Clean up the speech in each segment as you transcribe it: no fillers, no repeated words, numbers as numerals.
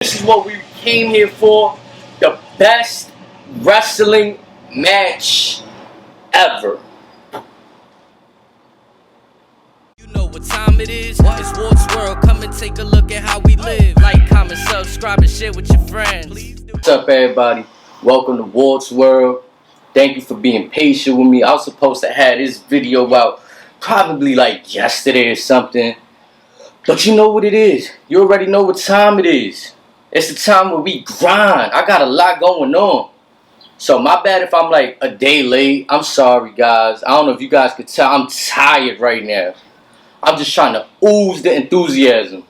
This is what we came here for. The best wrestling match ever. You know what time it is? It's Walt's World. Come and take a look at how we live. Like, comment, subscribe, and share with your friends. What's up, everybody? Welcome to Walt's World. Thank you for being patient with me. I was supposed to have this video out probably like yesterday or something. But you know what it is. You already know what time it is. It's the time where we grind. I got a lot going on. So my bad if I'm like a day late. I'm sorry, guys. I don't know if you guys could tell. I'm tired right now. I'm just trying to ooze the enthusiasm.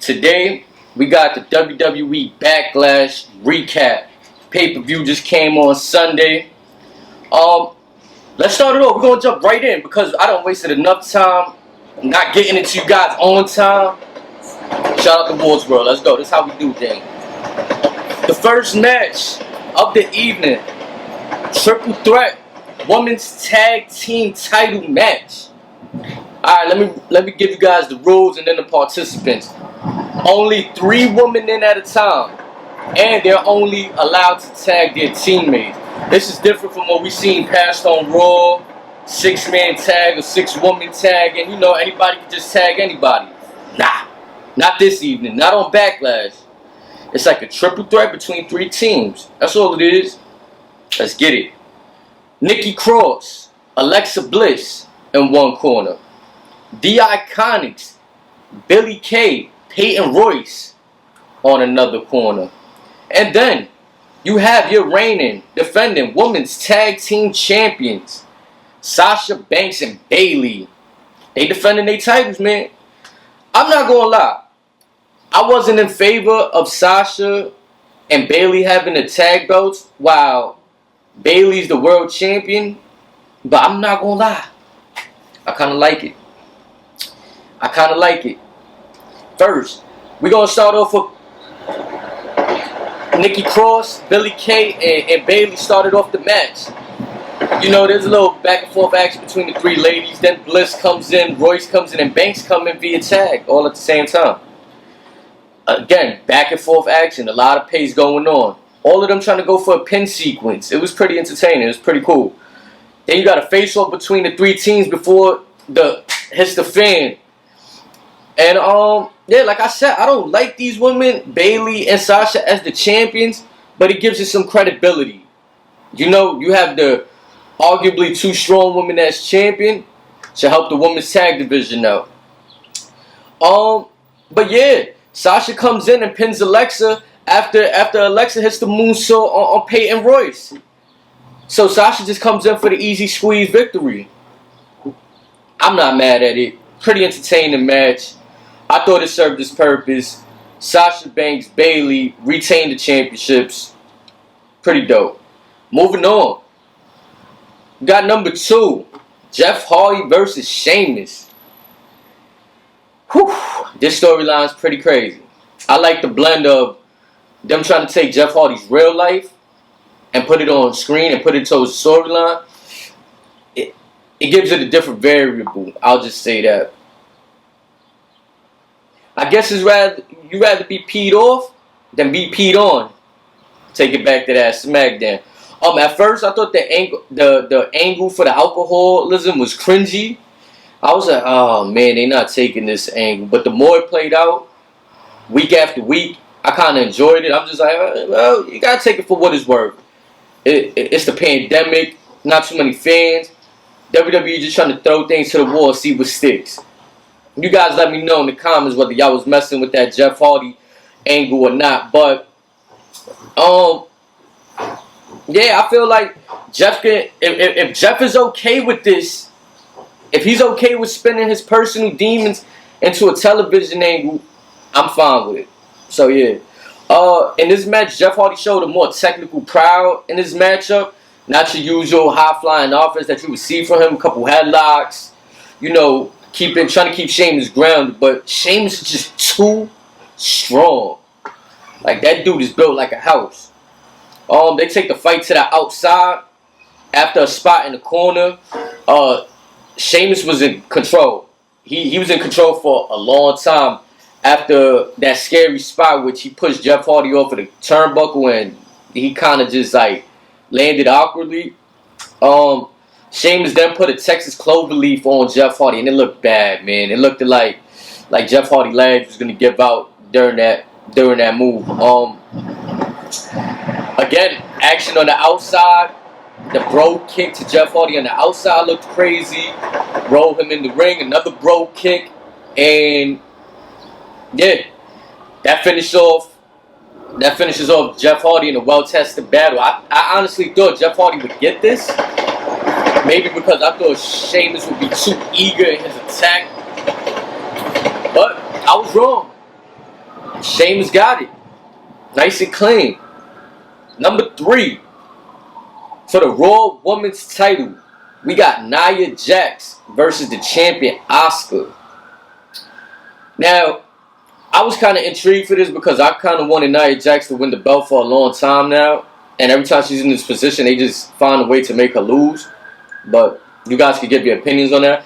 Today, we got the WWE Backlash recap. Pay-per-view just came on Sunday. Let's start it off. We're going to jump right in because I done wasted enough time not getting it to you guys on time. Shout out to Walt's World. Let's go. This is how we do things. The first match of the evening. Triple threat women's tag team title match. Alright, let me give you guys the rules and then the participants. Only 3 women in at a time. And they're only allowed to tag their teammates. This is different from what we've seen past on Raw. 6-man tag or 6-woman tag. And you know, anybody can just tag anybody. Nah. Not this evening. Not on Backlash. It's like a triple threat between 3 teams. That's all it is. Let's get it. Nikki Cross, Alexa Bliss in one corner. The Iconics, Billie Kay, Peyton Royce on another corner. And then you have your reigning, defending women's tag team champions, Sasha Banks and Bayley. They defending their titles, man. I'm not gonna lie. I wasn't in favor of Sasha and Bayley having the tag belts while Bayley's the world champion. But I'm not gonna lie. I kind of like it. First, we're gonna start off with Nikki Cross, Billie Kay, and Bayley started off the match. You know, there's a little back and forth action between the 3 ladies. Then Bliss comes in, Royce comes in, and Banks come in via tag all at the same time. Again, back and forth action, a lot of pace going on. All of them trying to go for a pin sequence. It was pretty entertaining. It was pretty cool. Then you got a face-off between the 3 teams before hits the fan. And yeah, like I said, I don't like these women, Bayley and Sasha, as the champions, but it gives it some credibility. You know, you have the arguably 2 strong women as champion to help the women's tag division out. But yeah, Sasha comes in and pins Alexa after Alexa hits the moonsault on Peyton Royce. So Sasha just comes in for the easy squeeze victory. I'm not mad at it. Pretty entertaining match. I thought it served its purpose. Sasha Banks, Bayley retained the championships. Pretty dope. Moving on. We got number 2. Jeff Hardy versus Sheamus. Whew. This storyline's pretty crazy. I like the blend of them trying to take Jeff Hardy's real life and put it on screen and put it towards the storyline. It gives it a different variable. I'll just say that. I guess you'd rather be peed off than be peed on. Take it back to that SmackDown. At first I thought the angle for the alcoholism was cringy. I was like, oh man, they not taking this angle. But the more it played out, week after week, I kind of enjoyed it. I'm just like, well, you gotta take it for what it's worth. It's the pandemic, not too many fans. WWE just trying to throw things to the wall, see what sticks. You guys let me know in the comments whether y'all was messing with that Jeff Hardy angle or not. But yeah, I feel like Jeff can, if Jeff is okay with this, if he's okay with spinning his personal demons into a television angle, I'm fine with it. So yeah. In this match, Jeff Hardy showed a more technical prowess in this matchup. Not your usual high-flying offense that you would see from him. A couple headlocks. You know, trying to keep Sheamus grounded. But Sheamus is just too strong. Like, that dude is built like a house. They take the fight to the outside. After a spot in the corner, Sheamus was in control. He was in control for a long time. after that scary spot which he pushed Jeff Hardy off of the turnbuckle and he kind of just like landed awkwardly. Sheamus then put a Texas cloverleaf on Jeff Hardy and it looked bad, man. It looked like Jeff Hardy's legs was gonna give out during that move. Again, action on the outside. The bro kick to Jeff Hardy on the outside looked crazy. Rolled him in the ring. Another bro kick. And yeah, that finishes off Jeff Hardy in a well-tested battle. I honestly thought Jeff Hardy would get this. Maybe because I thought Sheamus would be too eager in his attack. But I was wrong. Sheamus got it. Nice and clean. Number 3. For the Raw Women's title, we got Nia Jax versus the champion Asuka. Now, I was kind of intrigued for this because I kind of wanted Nia Jax to win the belt for a long time now. And every time she's in this position, they just find a way to make her lose. But you guys can give your opinions on that.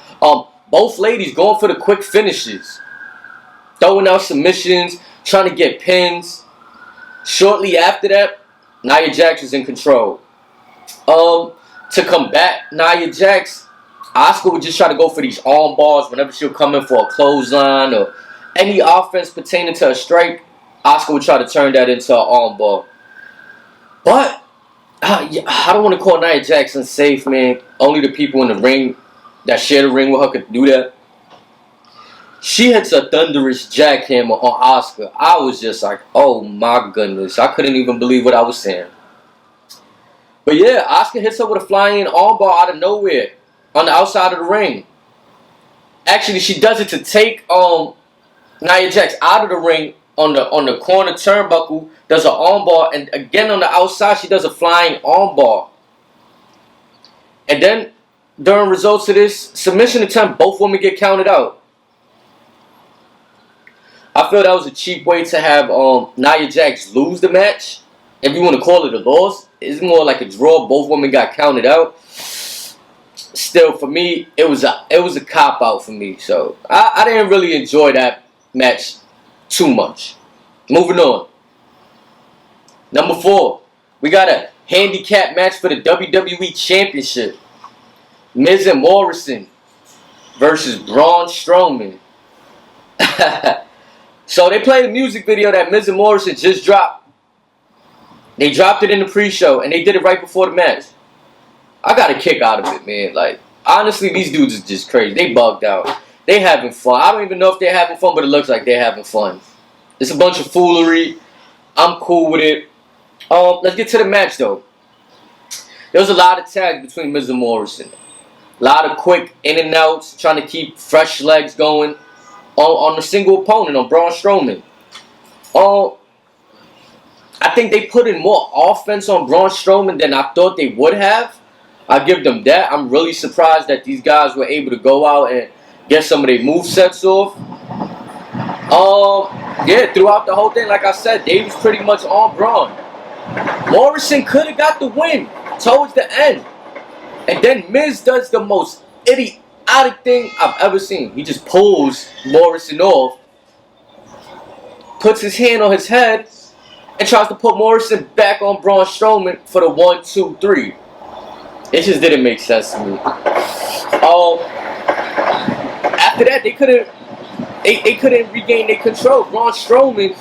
Both ladies going for the quick finishes. Throwing out submissions, trying to get pins. Shortly after that, Nia Jax was in control. To combat Nia Jax, Asuka would just try to go for these arm bars whenever she'll come in for a clothesline or any offense pertaining to a strike. Asuka would try to turn that into an arm bar. But I don't want to call Nia Jax unsafe, man. Only the people in the ring that share the ring with her could do that. She hits a thunderous jackhammer on Asuka. I was just like, oh my goodness. I couldn't even believe what I was saying. But yeah, Asuka hits her with a flying armbar out of nowhere on the outside of the ring. Actually, she does it to take Nia Jax out of the ring on the corner turnbuckle. Does an armbar, and again on the outside, she does a flying armbar. And then during results of this submission attempt, both women get counted out. I feel that was a cheap way to have Nia Jax lose the match. If you want to call it a loss, it's more like a draw. Both women got counted out. Still, for me, it was a cop out for me. So I didn't really enjoy that match too much. Moving on. Number 4, we got a handicap match for the WWE Championship. Miz and Morrison versus Braun Strowman. So they played a music video that Miz and Morrison just dropped. They dropped it in the pre-show, and they did it right before the match. I got a kick out of it, man. Like, honestly, these dudes is just crazy. They bugged out. They having fun. I don't even know if they're having fun, but it looks like they're having fun. It's a bunch of foolery. I'm cool with it. Let's get to the match, though. There was a lot of tags between Miz and Morrison. A lot of quick in and outs, trying to keep fresh legs going on a single opponent, on Braun Strowman. I think they put in more offense on Braun Strowman than I thought they would have. I give them that. I'm really surprised that these guys were able to go out and get some of their movesets off. Yeah, throughout the whole thing, like I said, they was pretty much on Braun. Morrison could have got the win towards the end. And then Miz does the most idiotic thing I've ever seen. He just pulls Morrison off, puts his hand on his head, and tries to put Morrison back on Braun Strowman for the 1, 2, 3. It just didn't make sense to me. After that, they couldn't regain their control. Braun Strowman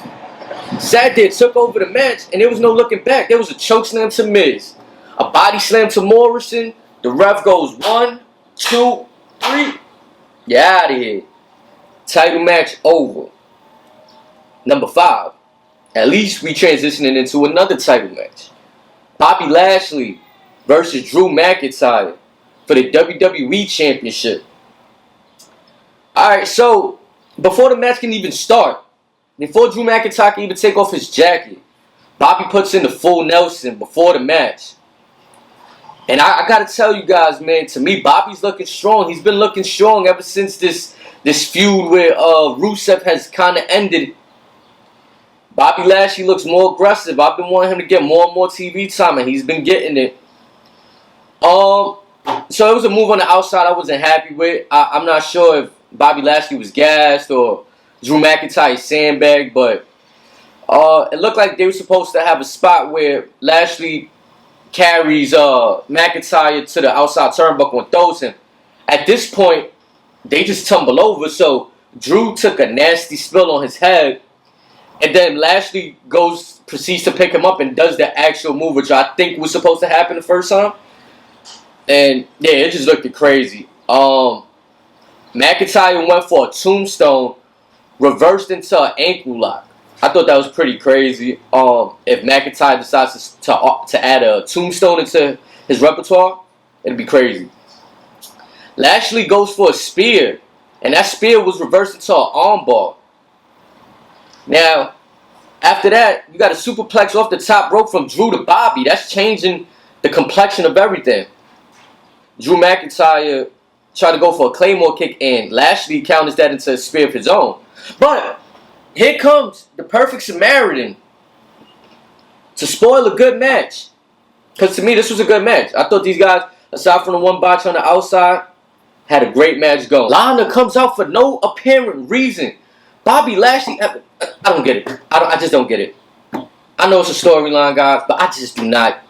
sat there, took over the match, and there was no looking back. There was a choke slam to Miz, a body slam to Morrison. The ref goes 1, 2, 3. Get out of here. Title match over. Number 5. At least we transitioning into another title match. Bobby Lashley versus Drew McIntyre for the WWE Championship. Alright, so before the match can even start, before Drew McIntyre can even take off his jacket, Bobby puts in the full Nelson before the match. And I gotta tell you guys, man, to me, Bobby's looking strong. He's been looking strong ever since this feud where Rusev has kind of ended. Bobby Lashley looks more aggressive. I've been wanting him to get more and more TV time, and he's been getting it. So it was a move on the outside I wasn't happy with. I'm not sure if Bobby Lashley was gassed or Drew McIntyre sandbag, but it looked like they were supposed to have a spot where Lashley carries McIntyre to the outside turnbuckle and throws him. At this point, they just tumble over, so Drew took a nasty spill on his head, and then Lashley proceeds to pick him up and does the actual move, which I think was supposed to happen the first time. And yeah, it just looked crazy. McIntyre went for a tombstone, reversed into an ankle lock. I thought that was pretty crazy. If McIntyre decides to add a tombstone into his repertoire, it'd be crazy. Lashley goes for a spear, and that spear was reversed into an armbar. Now, after that, you got a superplex off the top rope from Drew to Bobby. That's changing the complexion of everything. Drew McIntyre tried to go for a Claymore kick, and Lashley counters that into a spear of his own. But here comes the perfect Samaritan to spoil a good match. Because to me, this was a good match. I thought these guys, aside from the one botch on the outside, had a great match going. Lana comes out for no apparent reason. Bobby Lashley, I don't get it. I just don't get it. I know it's a storyline, guys, but I just do not.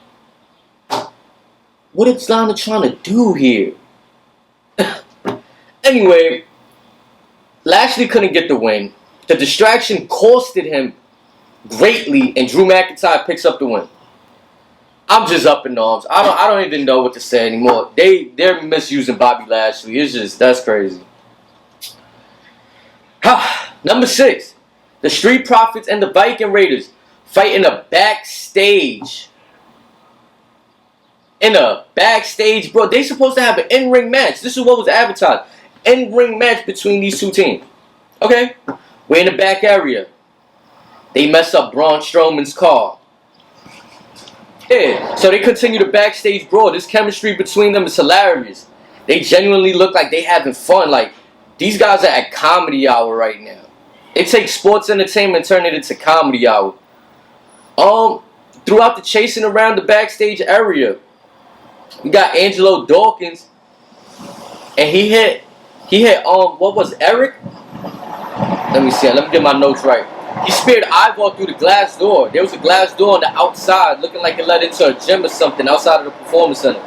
What is Lana trying to do here? Anyway, Lashley couldn't get the win. The distraction costed him greatly, and Drew McIntyre picks up the win. I'm just up in arms. I don't even know what to say anymore. They're misusing Bobby Lashley. That's crazy. Number 6, the Street Profits and the Viking Raiders fight in a backstage. Bro. They supposed to have an in-ring match. This is what was advertised. In-ring match between these two teams. Okay? We're in the back area. They mess up Braun Strowman's car. Yeah, so they continue the backstage brawl. This chemistry between them is hilarious. They genuinely look like they having fun. Like, these guys are at comedy hour right now. They take sports entertainment and turn it into comedy hour. Throughout the chasing around the backstage area, we got Angelo Dawkins, and he hit what was Eric? Let me see. Let me get my notes right. He speared Ivar through the glass door. There was a glass door on the outside, looking like it led into a gym or something outside of the Performance Center.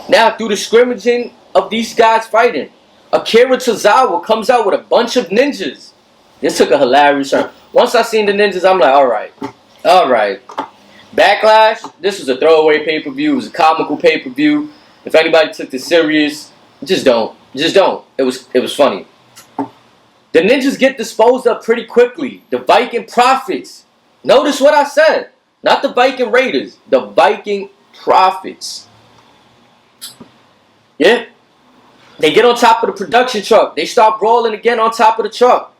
Now, through the scrimmaging of these guys fighting, Akira Tozawa comes out with a bunch of ninjas. This took a hilarious turn. Once I seen the ninjas, I'm like, all right. Backlash, this was a throwaway pay-per-view. It was a comical pay-per-view. If anybody took this serious, just don't. It was funny. The ninjas get disposed of pretty quickly. The Viking Profits. Notice what I said. Not the Viking Raiders. The Viking Profits. Yeah. They get on top of the production truck. They start brawling again on top of the truck.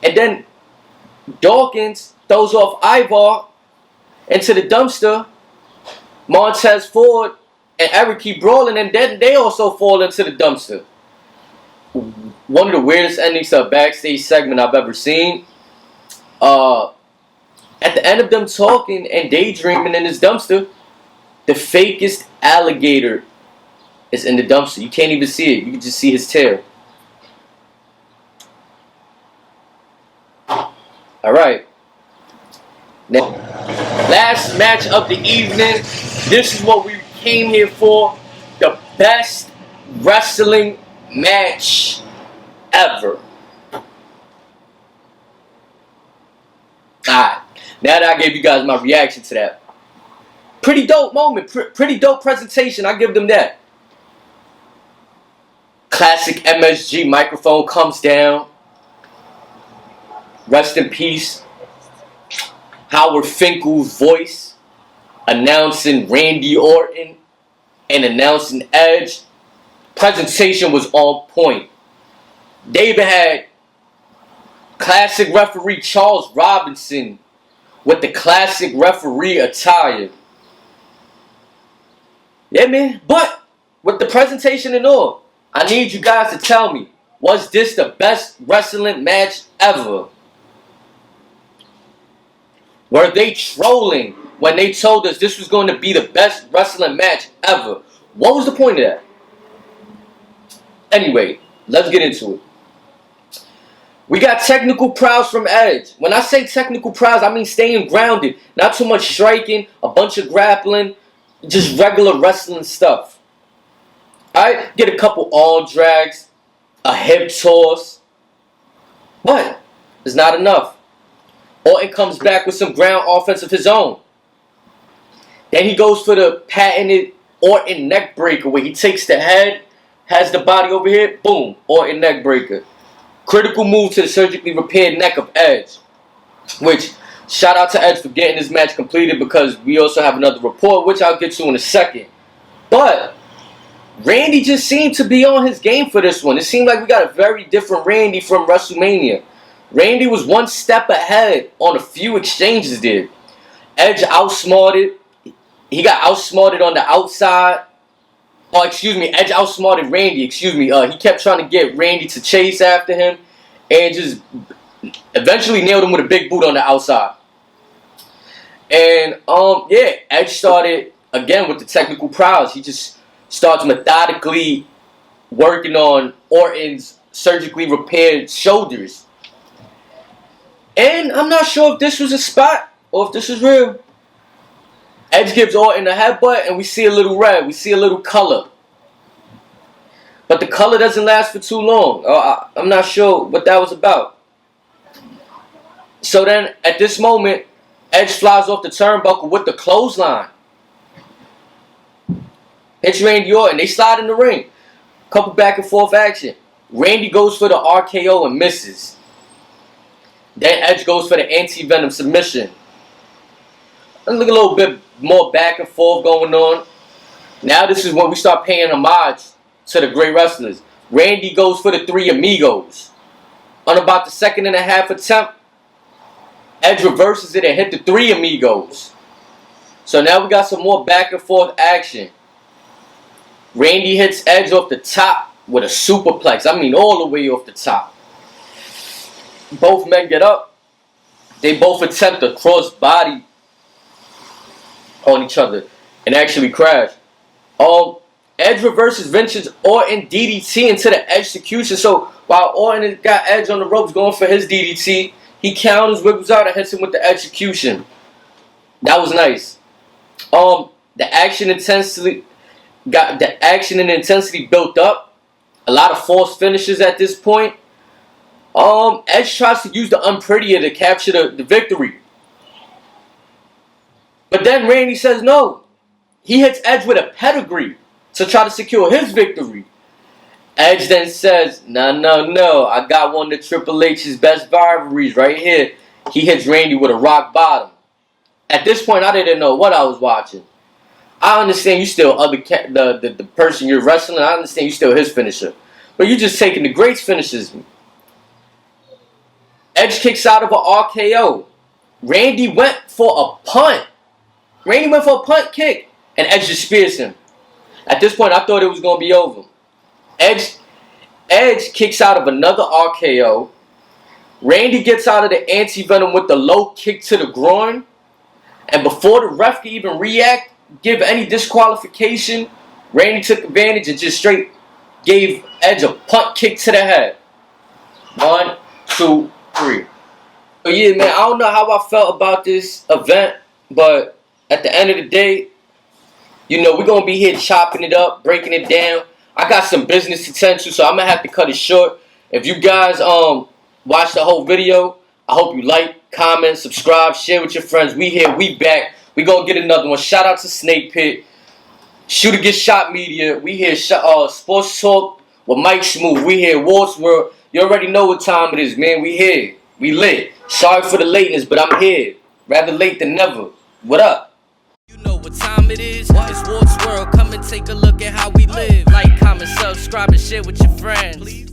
And then Dawkins throws off Ivar into the dumpster. Montez Ford and Eric keep brawling, and then they also fall into the dumpster. One of the weirdest endings to a backstage segment I've ever seen. At the end of them talking and daydreaming in this dumpster, the fakest alligator is in the dumpster. You can't even see it. You can just see his tail. Alright. Now, last match of the evening. This is what we came here for. The best wrestling match ever. Alright. Now that I gave you guys my reaction to that. Pretty dope moment. Pretty dope presentation. I give them that. Classic MSG microphone comes down. Rest in peace. Howard Finkel's voice announcing Randy Orton and announcing Edge. Presentation was on point. They even had classic referee Charles Robinson with the classic referee attire. Yeah, man. But with the presentation and all, I need you guys to tell me, was this the best wrestling match ever? Were they trolling when they told us this was going to be the best wrestling match ever? What was the point of that? Anyway, let's get into it. We got technical prowess from Edge. When I say technical prowess, I mean staying grounded. Not too much striking, a bunch of grappling, just regular wrestling stuff. Alright, get a couple arm drags, a hip toss. But it's not enough. Orton comes back with some ground offense of his own. Then he goes for the patented Orton neck breaker where he takes the head, has the body over here, boom, Orton neck breaker. Critical move to the surgically repaired neck of Edge. Which, shout out to Edge for getting this match completed because we also have another report, which I'll get to in a second. But Randy just seemed to be on his game for this one. It seemed like we got a very different Randy from WrestleMania. Randy was one step ahead on a few exchanges there. Edge outsmarted. He got outsmarted on the outside. Oh, excuse me. Edge outsmarted Randy. Excuse me. He kept trying to get Randy to chase after him. And just eventually nailed him with a big boot on the outside. And, yeah. Edge started, again, with the technical prowess. He just starts methodically working on Orton's surgically repaired shoulders. And I'm not sure if this was a spot or if this is real. Edge gives Orton a headbutt and we see a little red. We see a little color. But the color doesn't last for too long. I'm not sure what that was about. So then at this moment, Edge flies off the turnbuckle with the clothesline. Hits Randy Orton. They slide in the ring. Couple back and forth action. Randy goes for the RKO and misses. Then Edge goes for the anti-venom submission. Let's look a little bit more back and forth going on. Now this is when we start paying homage to the great wrestlers. Randy goes for the three amigos. On about the second and a half attempt, Edge reverses it and hit the three amigos. So now we got some more back and forth action. Randy hits Edge off the top with a superplex. I mean all the way off the top. Both men get up. They both attempt a cross-body on each other and actually crash. Edge reverses Vince's Orton DDT into the execution. So while Orton got Edge on the ropes going for his DDT, he counters, wiggles out, and hits him with the execution. That was nice. The action and intensity built up. A lot of false finishes at this point. Edge tries to use the unprettier to capture the victory. But then Randy says no. He hits Edge with a pedigree to try to secure his victory. Edge then says, no. I got one of Triple H's best rivalries right here. He hits Randy with a rock bottom. At this point, I didn't know what I was watching. I understand you still the person you're wrestling. I understand you still his finisher. But you're just taking the greats finishes. Edge kicks out of an RKO. Randy went for a punt. Randy went for a punt kick. And Edge just spears him. At this point, I thought it was going to be over. Edge kicks out of another RKO. Randy gets out of the anti-venom with the low kick to the groin. And before the ref can even react, give any disqualification, Randy took advantage and just straight gave Edge a punt kick to the head. 1, 2, 3. So yeah, man, I don't know how I felt about this event, but at the end of the day, you know, we're going to be here chopping it up, breaking it down. I got some business to tend to, so I'm going to have to cut it short. If you guys watch the whole video, I hope you like, comment, subscribe, share with your friends. We here, we back. We going to get another one. Shout out to Snake Pit. Shooter Get Shot Media. We here, Sports Talk with Mike Smooth. We here, Warts World. You already know what time it is, man. We here. We lit. Sorry for the lateness, but I'm here. Rather late than never. What up? You know what time it is? It's Warts World. Come and take a look at how we live. Like, comment, subscribe, and share with your friends.